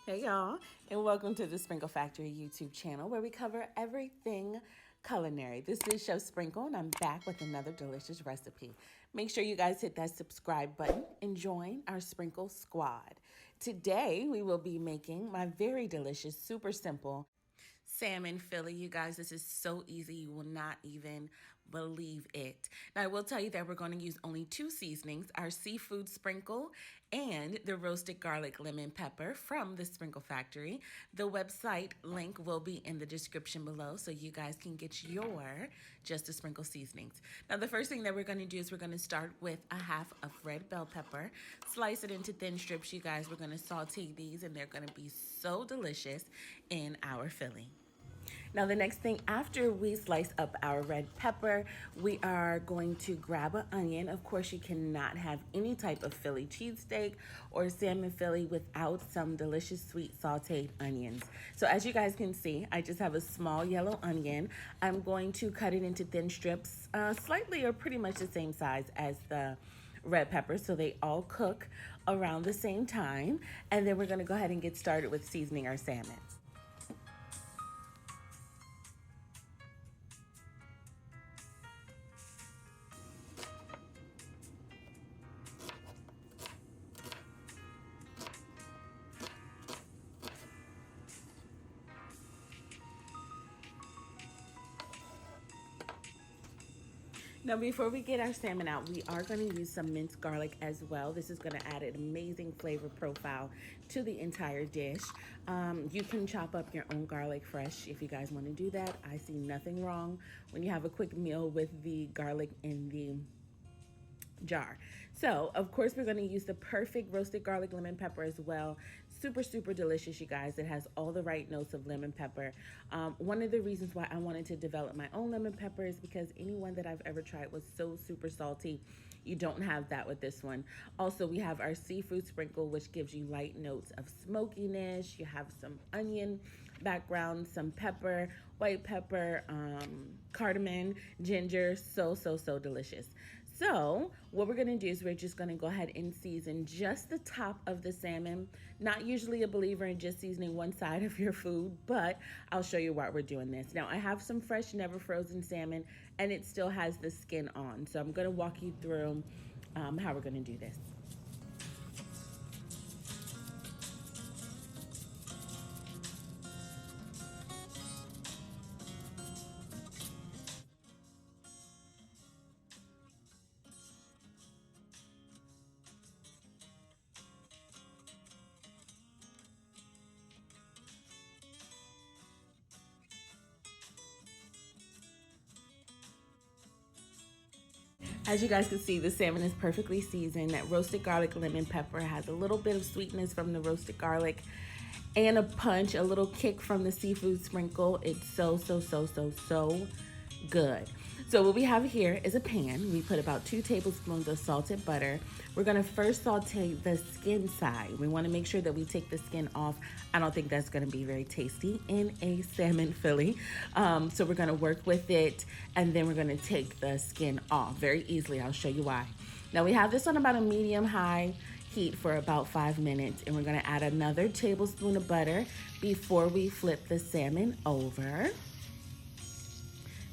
Hey y'all, and welcome to the Sprinkle Factory YouTube channel where we cover everything culinary. This is Chef Sprinkle, and I'm back with another delicious recipe. Make sure you guys hit that subscribe button and join our Sprinkle Squad. Today, we will be making my very delicious, super simple salmon Philly. You guys, this is so easy. You will not even believe it. Now, I will tell you that we're going to use only two seasonings, our seafood sprinkle and the roasted garlic lemon pepper from the Sprinkle Factory. The website link will be in the description below so you guys can get your Just a Sprinkle seasonings. Now, the first thing that we're going to do is we're going to start with a half of red bell pepper, slice it into thin strips. You guys, we're going to saute these and they're going to be so delicious in our Philly. Now, the next thing after we slice up our red pepper, we are going to grab an onion. Of course, you cannot have any type of Philly cheesesteak or salmon Philly without some delicious sweet sauteed onions. So as you guys can see, I just have a small yellow onion. I'm going to cut it into thin strips, slightly or pretty much the same size as the red pepper, so they all cook around the same time. And then we're gonna go ahead and get started with seasoning our salmon. Now, before we get our salmon out, we are going to use some minced garlic as well. This is going to add an amazing flavor profile to the entire dish. You can chop up your own garlic fresh if you guys want to do that. I see nothing wrong when you have a quick meal with the garlic in the jar. So, of course, we're going to use the perfect roasted garlic lemon pepper as well. Super, super delicious, you guys. It has all the right notes of lemon pepper. One of the reasons why I wanted to develop my own lemon pepper is because any one that I've ever tried was so super salty. You don't have that with this one. Also, we have our seafood sprinkle, which gives you light notes of smokiness. You have some onion background, some pepper, white pepper, cardamom, ginger. So, so, so delicious. So what we're gonna do is we're just gonna go ahead and season just the top of the salmon. Not usually a believer in just seasoning one side of your food, but I'll show you why we're doing this. Now I have some fresh, never frozen salmon and it still has the skin on. So I'm gonna walk you through how we're gonna do this. As you guys can see, the salmon is perfectly seasoned. That roasted garlic lemon pepper has a little bit of sweetness from the roasted garlic and a punch, a little kick from the seafood sprinkle. It's so, so, so, so, so good. So what we have here is a pan. We put about 2 tablespoons of salted butter. We're gonna first saute the skin side. We wanna make sure that we take the skin off. I don't think that's gonna be very tasty in a salmon Philly. So we're gonna work with it and then we're gonna take the skin off very easily. I'll show you why. Now we have this on about a medium-high heat for about 5 minutes and we're gonna add another tablespoon of butter before we flip the salmon over.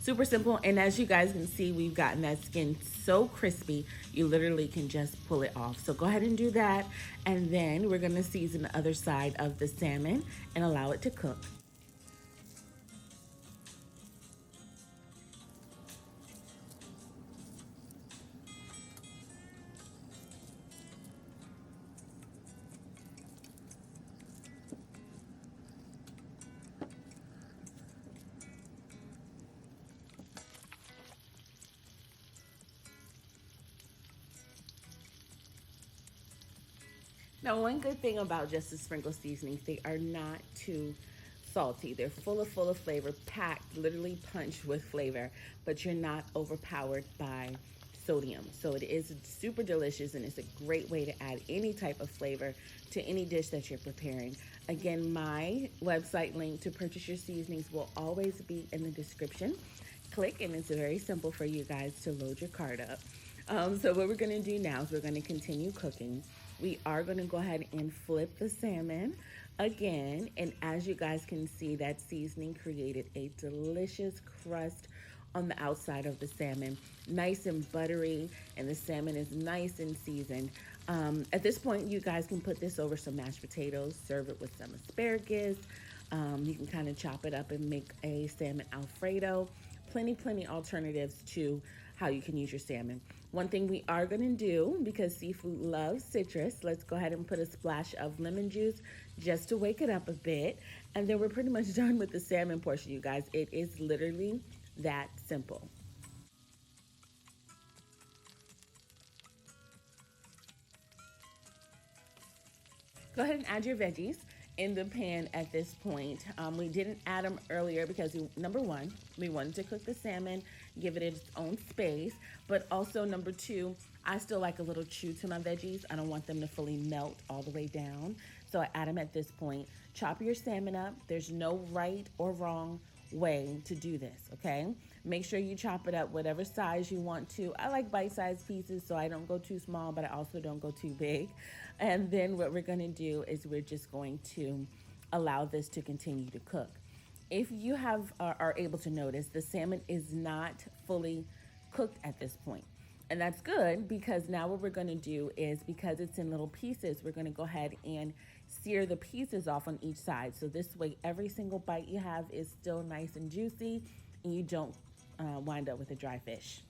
Super simple, and as you guys can see, we've gotten that skin so crispy, you literally can just pull it off. So go ahead and do that, and then we're gonna season the other side of the salmon and allow it to cook. Now, one good thing about Just a Sprinkle seasonings, they are not too salty. They're full of flavor, packed, literally punched with flavor, but you're not overpowered by sodium. So it is super delicious and it's a great way to add any type of flavor to any dish that you're preparing. Again, my website link to purchase your seasonings will always be in the description. Click and it's very simple for you guys to load your cart up. So what we're gonna do now is we're gonna continue cooking. We are gonna go ahead and flip the salmon again. And as you guys can see, that seasoning created a delicious crust on the outside of the salmon, nice and buttery, and the salmon is nice and seasoned. At this point, you guys can put this over some mashed potatoes, serve it with some asparagus. You can kind of chop it up and make a salmon Alfredo. Plenty alternatives to how you can use your salmon. One thing we are going to do, because seafood loves citrus, let's go ahead and put a splash of lemon juice just to wake it up a bit. And then we're pretty much done with the salmon portion, you guys. It is literally that simple. Go ahead and add your veggies in the pan at this point. We didn't add them earlier because number one, we wanted to cook the salmon, give it its own space, but also number two, I still like a little chew to my veggies. I don't want them to fully melt all the way down. So I add them at this point. Chop your salmon up. There's no right or wrong way to do this, okay? Make sure you chop it up whatever size you want to. I like bite-sized pieces, so I don't go too small, but I also don't go too big. And then what we're gonna do is we're just going to allow this to continue to cook. If you are able to notice, the salmon is not fully cooked at this point. And that's good because now what we're gonna do is, because it's in little pieces, we're gonna go ahead and sear the pieces off on each side. So this way, every single bite you have is still nice and juicy and you don't wind up with a dry fish.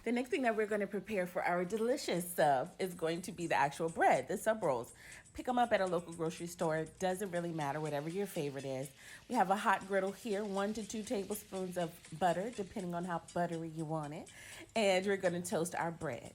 The next thing that we're going to prepare for our delicious sub is going to be the actual bread, the sub rolls. Pick them up at a local grocery store. Doesn't really matter, whatever your favorite is. We have a hot griddle here, 1 to 2 tablespoons of butter, depending on how buttery you want it. And we're going to toast our bread.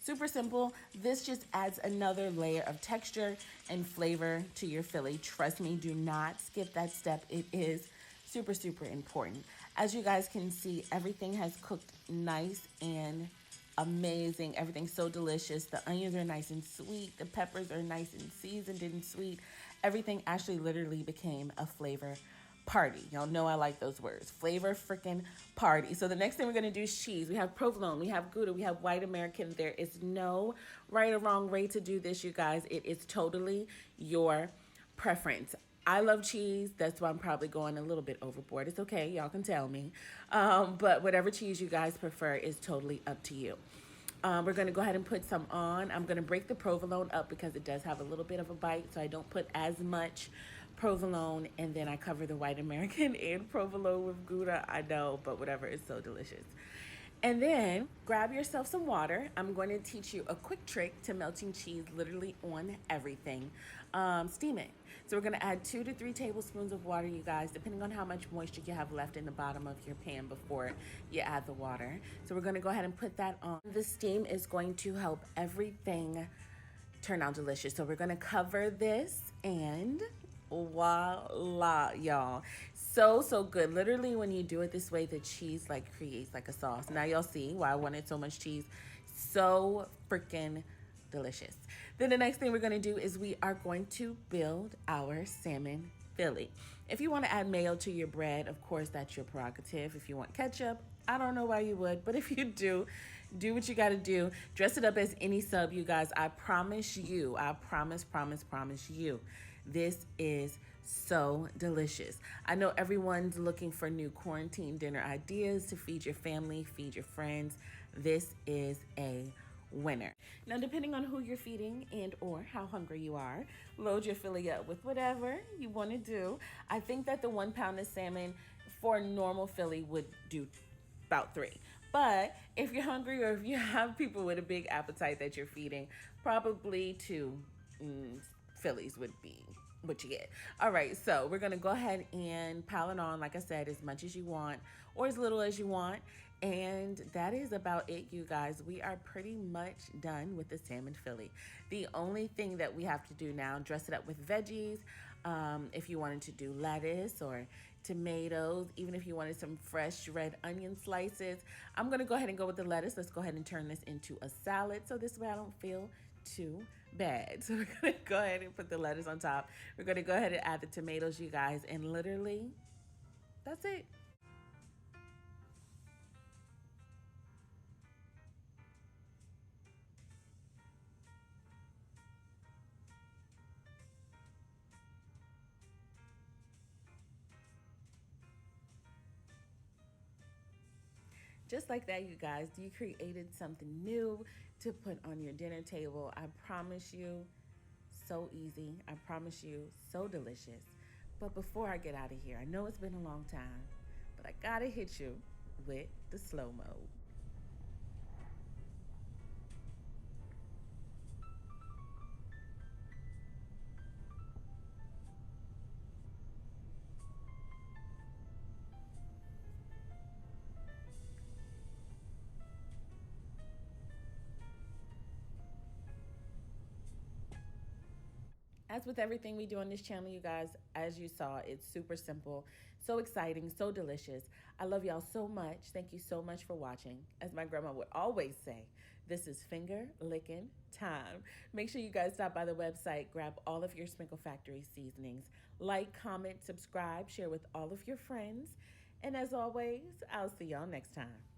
Super simple. This just adds another layer of texture and flavor to your Philly. Trust me, do not skip that step. It is super important. As you guys can see, everything has cooked nice and amazing. Everything's so delicious. The onions are nice and sweet. The peppers are nice and seasoned and sweet. Everything actually literally became a flavor party. Y'all know I like those words. Flavor freaking party. So the next thing we're going to do is cheese. We have provolone, we have Gouda, we have white American. There is no right or wrong way to do this, you guys. It is totally your preference. I love cheese. That's why I'm probably going a little bit overboard. It's okay. Y'all can tell me. But whatever cheese you guys prefer is totally up to you. We're going to go ahead and put some on. I'm going to break the provolone up because it does have a little bit of a bite, so I don't put as much provolone, and then I cover the white American and provolone with Gouda. I know, but whatever, it's so delicious. And then grab yourself some water. I'm going to teach you a quick trick to melting cheese literally on everything. Steam it. So we're going to add 2 to 3 tablespoons of water, you guys, depending on how much moisture you have left in the bottom of your pan before you add the water. So we're going to go ahead and put that on. The steam is going to help everything turn out delicious. So we're going to cover this, and voila, y'all. So good. Literally, when you do it this way, the cheese like creates like a sauce. Now y'all see why I wanted so much cheese. So freaking delicious. Then the next thing we're going to do is we are going to build our salmon Philly. If you want to add mayo to your bread, of course, that's your prerogative. If you want ketchup, I don't know why you would, but if you do what you got to do. Dress it up as any sub, you guys. I promise you, I promise you, this is so delicious. I know everyone's looking for new quarantine dinner ideas to feed your family, feed your friends. This is a winner. Now, depending on who you're feeding and or how hungry you are, load your Philly up with whatever you want to do. I think that the 1 pound of salmon for a normal Philly would do about 3. But if you're hungry or if you have people with a big appetite that you're feeding, probably 2 Phillies would be what you get. All right, so we're gonna go ahead and pile it on, like I said, as much as you want or as little as you want. And that is about it, you guys. We are pretty much done with the salmon Philly. The only thing that we have to do now, dress it up with veggies. If you wanted to do lettuce or tomatoes, even if you wanted some fresh red onion slices. I'm gonna go ahead and go with the lettuce. Let's go ahead and turn this into a salad so this way I don't feel too bad. So we're gonna go ahead and put the lettuce on top. We're gonna go ahead and add the tomatoes, you guys, and literally, that's it. Just like that, you guys, you created something new to put on your dinner table. I promise you, so easy. I promise you, so delicious. But before I get out of here, I know it's been a long time, but I gotta hit you with the slow mo. As with everything we do on this channel, you guys, as you saw, it's super simple, so exciting, so delicious. I love y'all so much. Thank you so much for watching. As my grandma would always say, this is finger licking time. Make sure you guys stop by the website, grab all of your Sprinkle Factory seasonings, like, comment, subscribe, share with all of your friends. And as always, I'll see y'all next time.